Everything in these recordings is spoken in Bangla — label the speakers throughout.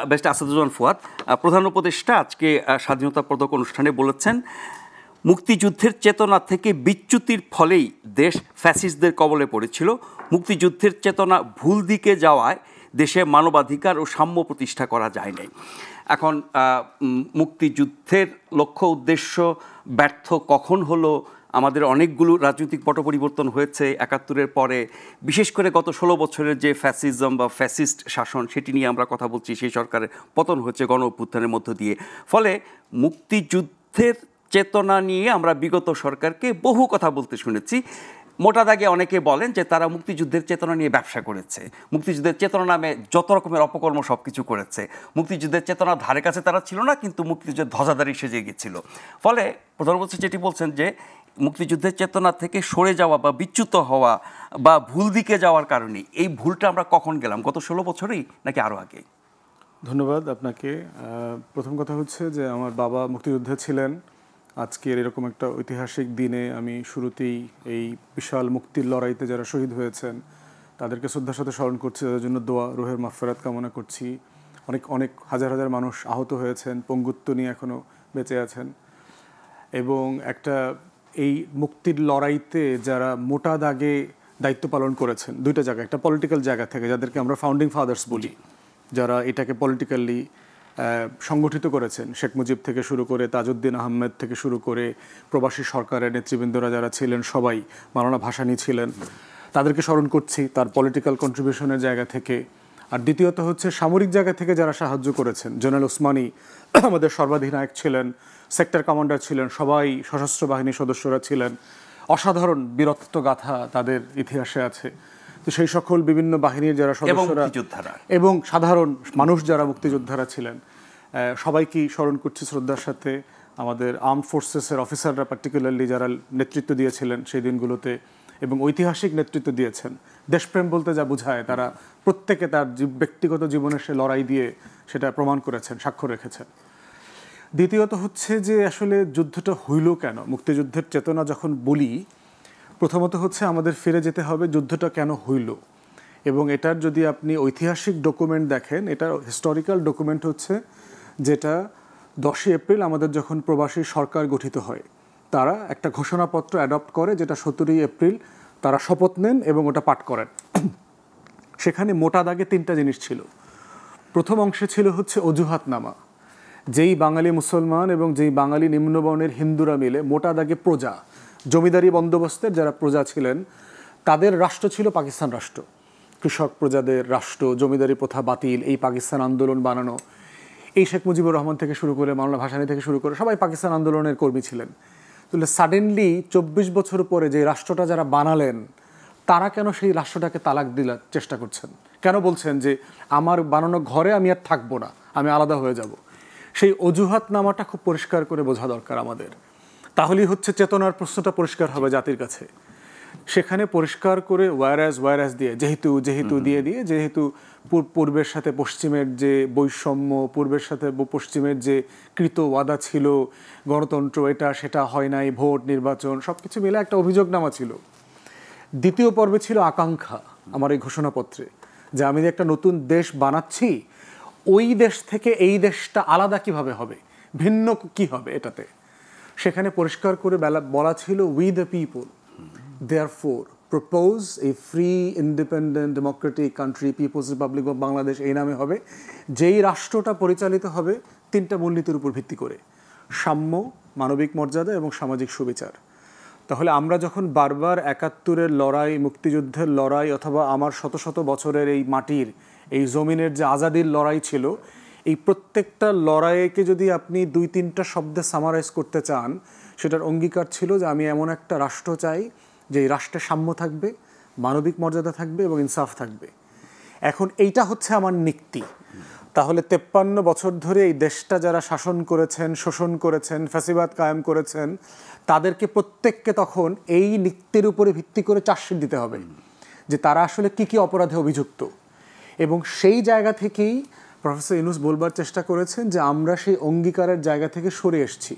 Speaker 1: ব্যারিস্টার আসাদুজ্জামান ফুয়াদ, প্রধান উপদেষ্টা আজকে স্বাধীনতা পদক অনুষ্ঠানে বলেছেন, মুক্তিযুদ্ধের চেতনা থেকে বিচ্যুতির ফলেই দেশ ফ্যাসিস্টদের কবলে পড়েছিল। মুক্তিযুদ্ধের চেতনা ভুল দিকে যাওয়ায় দেশে মানবাধিকার ও সাম্য প্রতিষ্ঠা করা যায় নাই। এখন মুক্তিযুদ্ধের লক্ষ্য উদ্দেশ্য ব্যর্থ কখন হলো? আমাদের অনেকগুলো রাজনৈতিক পট পরিবর্তন হয়েছে ৭১-এর পরে, বিশেষ করে গত ১৬ বছরের যে ফ্যাসিজম বা ফ্যাসিস্ট শাসন সেটি নিয়ে আমরা কথা বলছি। সেই সরকারের পতন হয়েছে গণ অভ্যুত্থানের মধ্য দিয়ে। ফলে মুক্তিযুদ্ধের চেতনা নিয়ে আমরা বিগত সরকারকে বহু কথা বলতে শুনেছি। মোটা দাগে অনেকে বলেন যে তারা মুক্তিযুদ্ধের চেতনা নিয়ে ব্যবসা করেছে, মুক্তিযুদ্ধের চেতনা নামে যত রকমের অপকর্ম সব কিছু করেছে। মুক্তিযুদ্ধের চেতনার ধারে কাছে তারা ছিল না, কিন্তু মুক্তিযুদ্ধের ধ্বজাধারী সেজে গিয়েছিল। ফলে প্রধানমন্ত্রী যেটি বলছেন যে মুক্তিযুদ্ধের চেতনা থেকে সরে যাওয়া বা বিচ্যুত হওয়া বা ভুল দিকে যাওয়ার কারণে, এই ভুলটা আমরা কখন গেলাম? গত ১৬ বছরেই নাকি আরও আগে?
Speaker 2: ধন্যবাদ আপনাকে। প্রথম কথা হচ্ছে যে আমার বাবা মুক্তিযোদ্ধা ছিলেন। আজকের এরকম একটা ঐতিহাসিক দিনে আমি শুরুতেই এই বিশাল মুক্তির লড়াইতে যারা শহীদ হয়েছেন তাদেরকে শ্রদ্ধার সাথে স্মরণ করছি, তাদের জন্য দোয়া, রুহের মাগফিরাত কামনা করছি। অনেক হাজার হাজার মানুষ আহত হয়েছেন, পঙ্গুত্ব নিয়ে এখনও বেঁচে আছেন। এবং একটা এই মুক্তির লড়াইতে যারা মোটা দাগে দায়িত্ব পালন করেছেন দুইটা জায়গা, একটা পলিটিক্যাল জায়গা থেকে যাদেরকে আমরা ফাউন্ডিং ফাদার্স বলি, যারা এটাকে পলিটিক্যালি সংগঠিত করেছেন, শেখ মুজিব থেকে শুরু করে তাজউদ্দিন আহমেদ থেকে শুরু করে প্রবাসী সরকারের নেতৃবৃন্দরা যারা ছিলেন সবাই, মাওলানা ভাসানী ছিলেন, তাদেরকে স্মরণ করছি তার পলিটিক্যাল কন্ট্রিবিউশনের জায়গা থেকে। আর দ্বিতীয়ত হচ্ছে সামরিক জায়গা থেকে যারা সাহায্য করেছেন, জেনারেল ওসমানী আমাদের সর্বাধিনায়ক ছিলেন, সেক্টর কমান্ডার ছিলেন, সবাই সশস্ত্র বাহিনীর সদস্যরা ছিলেন, অসাধারণ বীরত্ব গাথা তাদের ইতিহাসে আছে। তো সেই সকল বিভিন্ন বাহিনীর যারা সদস্যরা এবং সাধারণ মানুষ যারা মুক্তিযোদ্ধারা ছিলেন সবাইকেই স্মরণ করছি শ্রদ্ধার সাথে। আমাদের আর্মড ফোর্সেসের অফিসাররা পার্টিকুলারলি যারা নেতৃত্ব দিয়েছিলেন সেই দিনগুলোতে এবং ঐতিহাসিক নেতৃত্ব দিয়েছেন, দেশপ্রেম বলতে যা বোঝায় তারা প্রত্যেকে তার ব্যক্তিগত জীবনে সে লড়াই দিয়ে সেটা প্রমাণ করেছেন, স্বাক্ষর রেখেছেন। দ্বিতীয়ত হচ্ছে যে আসলে যুদ্ধটা হইল কেন? মুক্তিযুদ্ধের চেতনা যখন বলি, প্রথমত হচ্ছে আমাদের ফিরে যেতে হবে যুদ্ধটা কেন হইল। এবং এটার যদি আপনি ঐতিহাসিক ডকুমেন্ট দেখেন, এটা হিস্টোরিক্যাল ডকুমেন্ট হচ্ছে যেটা 10 এপ্রিল আমাদের যখন প্রবাসী সরকার গঠিত হয় তারা একটা ঘোষণাপত্র অ্যাডপ্ট করে, যেটা 17 এপ্রিল তারা শপথ নেন এবং ওটা পাঠ করেন। সেখানে মোটা দাগে 3টা জিনিস ছিল। প্রথম অংশে ছিল হচ্ছে অজুহাতনামা, যেই বাঙালি মুসলমান এবং যেই বাঙালি নিম্নবর্ণের হিন্দুরা মিলে মোটা দাগে প্রজা, জমিদারি বন্দোবস্তের যারা প্রজা ছিলেন তাদের রাষ্ট্র ছিল পাকিস্তান রাষ্ট্র, কৃষক প্রজাদের রাষ্ট্র, জমিদারি প্রথা বাতিল, এই পাকিস্তান আন্দোলন বানানো, এই শেখ মুজিবুর রহমান থেকে শুরু করে মাওলানা ভাসানী থেকে শুরু করে সবাই পাকিস্তান আন্দোলনের কর্মী ছিলেন। তাহলে সাডেনলি 24 বছর পরে যে রাষ্ট্রটা যারা বানালেন তারা কেন সেই রাষ্ট্রটাকে তালাক দিলার চেষ্টা করছেন? কেন বলছেন যে আমার বানানো ঘরে আমি আর থাকবো না, আমি আলাদা হয়ে যাব? সেই অজুহাতনামাটা খুব পরিষ্কার করে বোঝা দরকার আমাদের। তাহলেই হচ্ছে চেতনার প্রশ্নটা পরিষ্কার হবে জাতির কাছে। সেখানে পরিষ্কার করে ওয়ারাস দিয়ে যেহেতু দিয়ে যেহেতু পূর্বের সাথে পশ্চিমের যে বৈষম্য, পূর্বের সাথে পশ্চিমের যে কৃত ওয়াদা ছিল, গণতন্ত্র এটা সেটা হয় নাই, ভোট নির্বাচন সব কিছু মিলে একটা অভিযোগনামা ছিল। দ্বিতীয় পর্বে ছিল আকাঙ্ক্ষা আমার এই ঘোষণাপত্রে, যে আমি যে একটা নতুন দেশ বানাচ্ছি, ওই দেশ থেকে এই দেশটা আলাদা কিভাবে হবে, ভিন্ন কি হবে এটাতে। সেখানে পরিষ্কার করে বলা ছিল we the people therefore propose a free independent democratic country, People's Republic of Bangladesh এই নামে হবে, যেই রাষ্ট্রটা পরিচালিত হবে 3টা মূলনীতির উপর ভিত্তি করে, সাম্য, মানবিক মর্যাদা এবং সামাজিক সুবিচার। তাহলে আমরা যখন বারবার ৭১-এর লড়াই, মুক্তিযুদ্ধের লড়াই অথবা আমার শত শত বছরের এই মাটির এই জমিনের যে আজাদির লড়াই ছিল, এই প্রত্যেকটা লড়াইকে যদি আপনি 2-3টা শব্দে সামারাইজ করতে চান, সেটার অঙ্গীকার ছিল যে আমি এমন একটা রাষ্ট্র চাই যে এই রাষ্ট্রে সাম্য থাকবে, মানবিক মর্যাদা থাকবে এবং ইনসাফ থাকবে। এখন এইটা হচ্ছে আমার নিক্তি। তাহলে 53 বছর ধরে এই দেশটা যারা শাসন করেছেন, শোষণ করেছেন, ফ্যাসিবাদ কায়েম করেছেন, তাদেরকে প্রত্যেককে তখন এই নিক্তির উপরে ভিত্তি করে চার্জশিট দিতে হবে যে তারা আসলে কি কি অপরাধে অভিযুক্ত। এবং সেই জায়গা থেকেই প্রফেসর ইউনূস বলবার চেষ্টা করেছেন যে আমরা সেই অঙ্গীকারের জায়গা থেকে সরে এসেছি।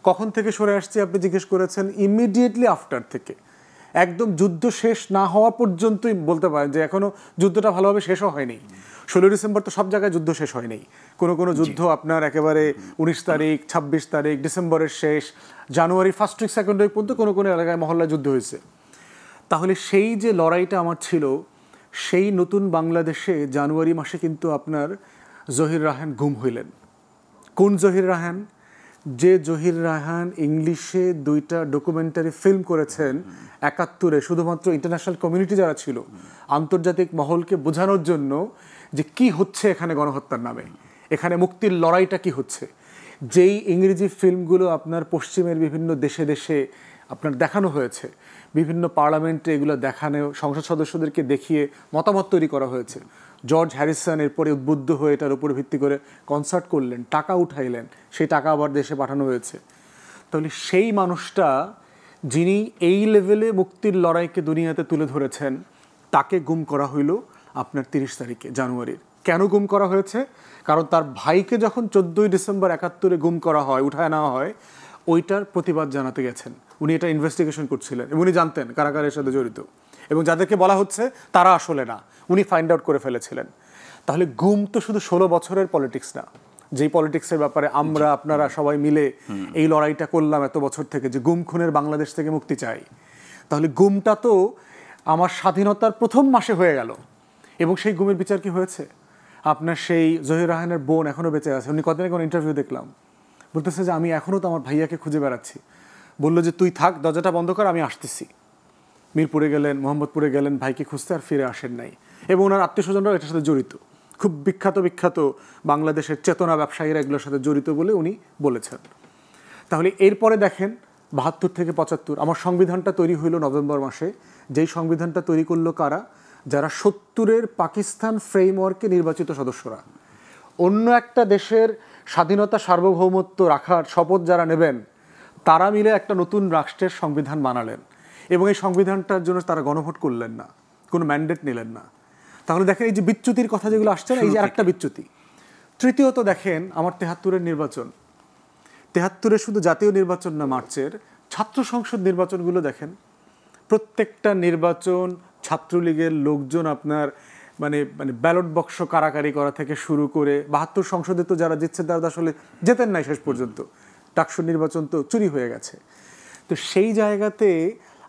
Speaker 2: কখন থেকে সরে আসছি আপনি জিজ্ঞেস করেছেন? ইমিডিয়েটলি আফটার থেকে একদম যুদ্ধ শেষ না হওয়া পর্যন্তই বলতে পারেন যে এখনো যুদ্ধটা ভালোভাবে শেষও হয়নি। 16 ডিসেম্বর তো সব জায়গায় যুদ্ধ শেষ হয়নি, কোনো যুদ্ধ আপনার একেবারে 19 তারিখ 26 তারিখ ডিসেম্বরের শেষ, January first week second week পর্যন্ত কোনো এলাকায় মহল্লায় যুদ্ধ হয়েছে। তাহলে সেই যে লড়াইটা আমার ছিল, সেই নতুন বাংলাদেশে জানুয়ারি মাসে কিন্তু আপনার জহির রায়হান গুম হইলেন। কোন জহির রায়হান? যে জহির রায়হান ইংলিশে 2টা ডকুমেন্টারি ফিল্ম করেছেন 71-এ, শুধুমাত্র ইন্টারন্যাশনাল কমিউনিটি যারা ছিল, আন্তর্জাতিক মহলকে বোঝানোর জন্য যে কি হচ্ছে এখানে গণহত্যার নামে, এখানে মুক্তির লড়াইটা কি হচ্ছে। যেই ইংরেজি ফিল্মগুলো আপনার পশ্চিমের বিভিন্ন দেশে দেশে আপনার দেখানো হয়েছে, বিভিন্ন পার্লামেন্টে এগুলো দেখানো, সংসদ সদস্যদেরকে দেখিয়ে মতামত তৈরি করা হয়েছে। জর্জ হ্যারিসন এরপরে উদ্বুদ্ধ হয়ে এটার উপরে ভিত্তি করে কনসার্ট করলেন, টাকা উঠাইলেন, সেই টাকা আবার দেশে পাঠানো হয়েছে। তাহলে সেই মানুষটা যিনি এই লেভেলে মুক্তির লড়াইকে দুনিয়াতে তুলে ধরেছেন, তাকে গুম করা হইল আপনার 30 তারিখে জানুয়ারির। কেন গুম করা হয়েছে? কারণ তার ভাইকে যখন 14 ডিসেম্বর 71-এ গুম করা হয়, উঠায় নেওয়া হয়, ওইটার প্রতিবাদ জানাতে গেছেন। উনি এটা ইনভেস্টিগেশন করছিলেন এবং উনি জানতেন কারাগারের সাথে জড়িত, এবং যাদেরকে বলা হচ্ছে তারা আসলে না, উনি ফাইন্ড আউট করে ফেলেছিলেন। তাহলে গুম তো শুধু 16 বছরের পলিটিক্স না, যেই পলিটিক্সের ব্যাপারে আমরা আপনারা সবাই মিলে এই লড়াইটা করলাম এত বছর থেকে, যে গুম খুনের বাংলাদেশ থেকে মুক্তি চাই। তাহলে গুমটা তো আমার স্বাধীনতার প্রথম মাসে হয়ে গেল, এবং সেই গুমের বিচার কি হয়েছে? আপনার সেই জহির রায়হানের বোন এখনও বেঁচে আছে। উনি কদিন আগে ইন্টারভিউ দেখলাম, বলতেছে যে আমি এখনও তো আমার ভাইয়াকে খুঁজে বেড়াচ্ছি। বললো যে তুই থাক, দরজাটা বন্ধ কর, আমি আসতেছি। মিরপুরে গেলেন, মোহাম্মদপুরে গেলেন ভাইকে খুঁজতে, আর ফিরে আসেন নাই। এবং ওনার আত্মীয় স্বজনরাও এটার সাথে জড়িত, খুব বিখ্যাত বাংলাদেশের চেতনা ব্যবসায়ীরা এগুলোর সাথে জড়িত বলে উনি বলেছেন। তাহলে এরপরে দেখেন 72 থেকে 75 আমার সংবিধানটা তৈরি হইল নভেম্বর মাসে। যেই সংবিধানটা তৈরি করলো কারা? যারা 70-এর পাকিস্তান ফ্রেমওয়ার্কে নির্বাচিত সদস্যরা। অন্য একটা দেশের স্বাধীনতা সার্বভৌমত্ব রাখার শপথ যারা নেবেন, তারা মিলে একটা নতুন রাষ্ট্রের সংবিধান বানালেন, এবং এই সংবিধানটার জন্য তারা গণভোট করলেন না, কোনো ম্যান্ডেট নিলেন না। তাহলে দেখেন এই যে বিচ্যুতির কথা যেগুলো আসছে না, এই যে আরেকটা বিচ্যুতি। তৃতীয়ত দেখেন আমার 73-এর নির্বাচন, 73-এ শুধু জাতীয় নির্বাচন না, মার্চের ছাত্র সংসদ নির্বাচনগুলো দেখেন। প্রত্যেকটা নির্বাচন ছাত্রলীগের লোকজন আপনার মানে ব্যালট বক্স কারাকারি করা থেকে শুরু করে 72 সংসদে তো যারা জিতছে তারা আসলে যেতেন নাই শেষ পর্যন্ত, ডাকসু নির্বাচন তো চুরি হয়ে গেছে। তো সেই জায়গাতে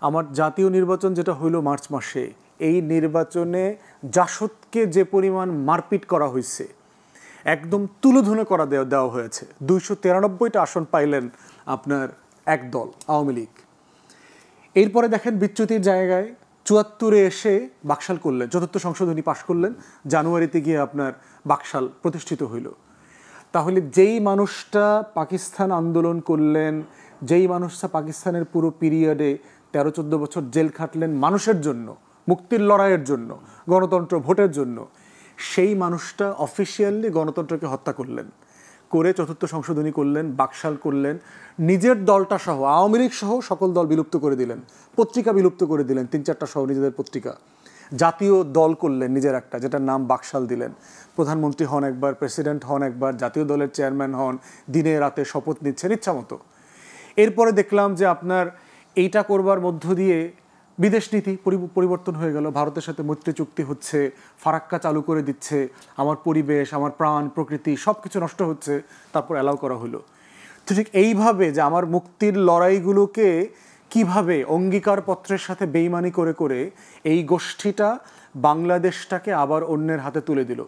Speaker 2: আমার জাতীয় নির্বাচন যেটা হইলো মার্চ মাসে, এই নির্বাচনে জাসদকে যে পরিমাণ মারপিট করা হয়েছে, একদম তুলোধুনো করা দেওয়া হয়েছে। 293টা আসন পাইলেন আপনার এক দল, আওয়ামী লীগ। এরপরে দেখেন বিচ্যুতির জায়গায় 74-এ এসে বাকশাল করলেন, 4র্থ সংশোধনী পাশ করলেন, জানুয়ারিতে গিয়ে আপনার বাকশাল প্রতিষ্ঠিত হইল। তাহলে যেই মানুষটা পাকিস্তান আন্দোলন করলেন, যেই মানুষটা পাকিস্তানের পুরো পিরিয়ডে 13-14 বছর জেল খাটলেন মানুষের জন্য, মুক্তির লড়াইয়ের জন্য, গণতন্ত্র ভোটের জন্য, সেই মানুষটা অফিসিয়ালি গণতন্ত্রকে হত্যা করলেন, করে 4র্থ সংশোধনী করলেন, বাকশাল করলেন, নিজের দলটা সহ আওয়ামী লীগ সহ সকল দল বিলুপ্ত করে দিলেন, পত্রিকা বিলুপ্ত করে দিলেন, 3-4টা সহ নিজেদের পত্রিকা, জাতীয় দল করলেন নিজের একটা, যেটার নাম বাকশাল দিলেন। প্রধানমন্ত্রী হন একবার, প্রেসিডেন্ট হন একবার, জাতীয় দলের চেয়ারম্যান হন, দিনে রাতে শপথ নিচ্ছেন ইচ্ছা মতো। এরপরে দেখলাম যে আপনার এইটা করবার মধ্য দিয়ে বিদেশ নীতি পরিবর্তন হয়ে গেল, ভারতের সাথে মৈত্রী চুক্তি হচ্ছে, ফারাক্কা চালু করে দিচ্ছে, আমার পরিবেশ, আমার প্রাণ, প্রকৃতি সব কিছু নষ্ট হচ্ছে, তারপর অ্যালাউ করা হলো। তো ঠিক এইভাবে যে আমার মুক্তির লড়াইগুলোকে কিভাবে অঙ্গীকারপত্রের সাথে বেইমানি করে করে এই গোষ্ঠীটা বাংলাদেশটাকে আবার অন্যের হাতে তুলে দিল।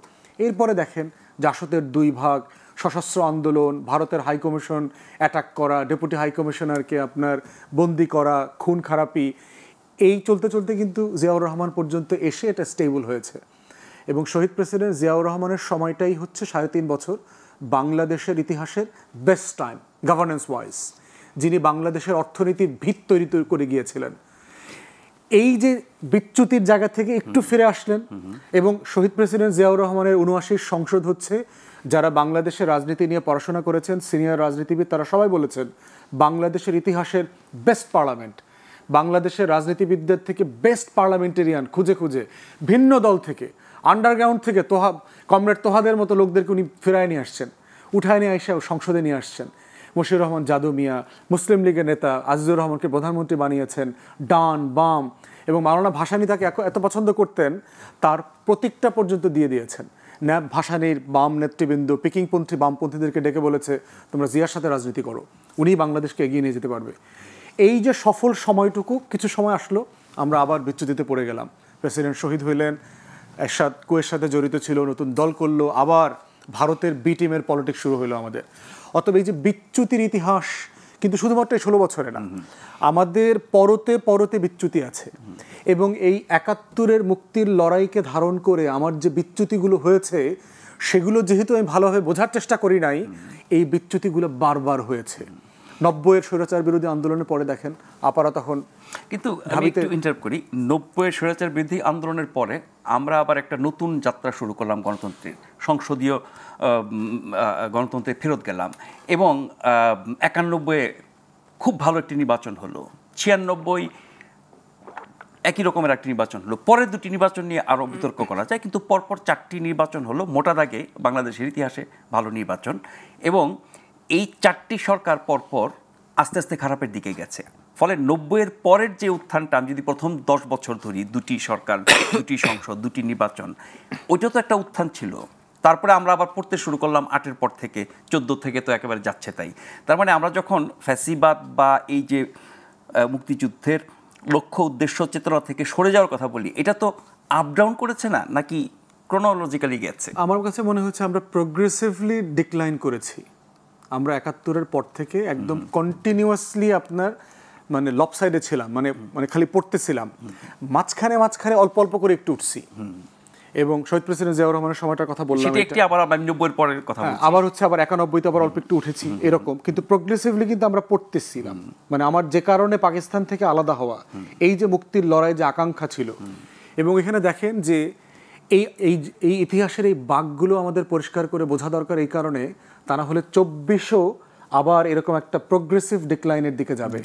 Speaker 2: এরপরে দেখেন জাসদের 2 ভাগ, সশস্ত্র আন্দোলন, ভারতের হাইকমিশন অ্যাটাক করা, ডেপুটি হাইকমিশনারকে আপনার বন্দি করা, খুন খারাপি, এই চলতে চলতে কিন্তু জিয়াউর রহমান পর্যন্ত এসে এটা স্টেবল হয়েছে। এবং শহীদ প্রেসিডেন্ট জিয়াউর রহমানের সময়টাই হচ্ছে 3.5 বছর বাংলাদেশের ইতিহাসের বেস্ট টাইম গভর্নেন্স ওয়াইজ, যিনি বাংলাদেশের অর্থনীতির ভিত তৈরি করে গিয়েছিলেন। এই যে বিচ্যুতির জায়গা থেকে একটু ফিরে আসলেন, এবং শহীদ প্রেসিডেন্ট জিয়াউর রহমানের 79 সংসদ হচ্ছে, যারা বাংলাদেশের রাজনীতি নিয়ে পড়াশোনা করেছেন, সিনিয়র রাজনীতিবিদ, তারা সবাই বলেছেন বাংলাদেশের ইতিহাসের বেস্ট পার্লামেন্ট। বাংলাদেশের রাজনীতিবিদদের থেকে বেস্ট পার্লামেন্টেরিয়ান খুঁজে খুঁজে ভিন্ন দল থেকে, আন্ডারগ্রাউন্ড থেকে কমরেড তোহাদের মতো লোকদেরকে উনি ফেরায় নিয়ে আসছেন, উঠায় নিয়ে এসে সংসদে নিয়ে আসছেন। মশিউর রহমান জাদু মিয়া, মুসলিম লীগের নেতা আজিজুর রহমানকে প্রধানমন্ত্রী বানিয়েছেন, ডান বাম, এবং মাওলানা ভাসানী তাকে এত পছন্দ করতেন তার প্রতীকটা পর্যন্ত দিয়ে দিয়েছেন। ন্যাব ভাসানীর বাম নেতৃবৃন্দ পিকিংপন্থী বামপন্থীদেরকে ডেকে বলেছে তোমরা জিয়ার সাথে রাজনীতি করো, উনি বাংলাদেশকে এগিয়ে নিয়ে যেতে পারবে। এই যে সফল সময়টুকু, কিছু সময় আসলো আমরা আবার বিচ্যুতিতে পড়ে গেলাম। প্রেসিডেন্ট শহীদ হইলেন, এরশাদ কুয়ের সাথে জড়িত ছিল, নতুন দল করলো, আবার ভারতের বি টিমের পলিটিক্স শুরু হলো আমাদের। অতএব এই যে বিচ্যুতির ইতিহাস কিন্তু শুধুমাত্র 16 বছরে না, আমাদের পরতে পরতে বিচ্যুতি আছে। এবং এই 71-এর মুক্তির লড়াইকে ধারণ করে আমার যে বিচ্যুতিগুলো হয়েছে সেগুলো যেহেতু আমি ভালোভাবে বোঝার চেষ্টা করি নাই, এই বিচ্যুতিগুলো বারবার হয়েছে। 90-এর স্বৈরাচার বিরোধী আন্দোলনের পরে দেখেন আপারা তখন,
Speaker 1: কিন্তু আমি একটু ইন্টারাপ্ট করি, 90-এর স্বৈরাচার বিরোধী আন্দোলনের পরে আমরা আবার একটা নতুন যাত্রা শুরু করলাম গণতন্ত্রের, সংসদীয় গণতন্ত্রে ফেরত গেলাম, এবং 91-এ খুব ভালো একটি নির্বাচন হলো, 96 একই রকমের একটি নির্বাচন হলো, পরের দুটি নির্বাচন নিয়ে আরও বিতর্ক করা যায়, কিন্তু পরপর 4টি নির্বাচন হলো মোটা দাগে বাংলাদেশের ইতিহাসে ভালো নির্বাচন, এবং এই 4টি সরকার পরপর আস্তে আস্তে খারাপের দিকে গেছে। ফলে 90-এর পরের যে উত্থানটা, আমি যদি প্রথম 10 বছর ধরি, 2টি সরকার, 2টি সংসদ, 2টি নির্বাচন, ওইটা তো একটা উত্থান ছিল। তারপরে আমরা আবার পড়তে শুরু করলাম 8-এর পর থেকে, 14 থেকে তো একেবারে যাচ্ছে তাই। তার মানে আমরা যখন ফ্যাসিবাদ বা এই যে মুক্তিযুদ্ধের লক্ষ্য উদ্দেশ্য চেতনা থেকে সরে যাওয়ার কথা বলি, এটা তো আপ ডাউন করেছে না, নাকি ক্রোনোলজিক্যালি গেছে?
Speaker 2: আমার কাছে মনে হচ্ছে আমরা প্রোগ্রেসিভলি ডিক্লাইন করেছি। আমরা 71-এর পর থেকে একদম কন্টিনিউয়াসলি আপনার মানে লপসাইডে ছিলাম, মানে খালি পড়তেছিলাম, মাঝখানে অল্প অল্প করে একটু উঠছি। এবং শহীদ প্রেসিডেন্ট জিয়াউর রহমানের সময়টার কথা বললাম,
Speaker 1: সেটা একটি আবার 90-এর পরের কথা বলছি,
Speaker 2: আবার হচ্ছে আবার 91-তে আবার অল্প একটু উঠেছি, এরকম। কিন্তু প্রোগ্রেসিভলি কিন্তু আমরা পড়তেছিলাম। মানে আমার যে কারণে পাকিস্তান থেকে আলাদা হওয়া, এই যে মুক্তির লড়াই যে আকাঙ্ক্ষা ছিল, এবং এখানে দেখেন যে এই ইতিহাসের এই বাঁকগুলো আমাদের পরিষ্কার করে বোঝা দরকার, এই কারণে তা না হলে 2400 আবার এরকম একটা প্রোগ্রেসিভ ডিক্লাইনের দিকে যাবে।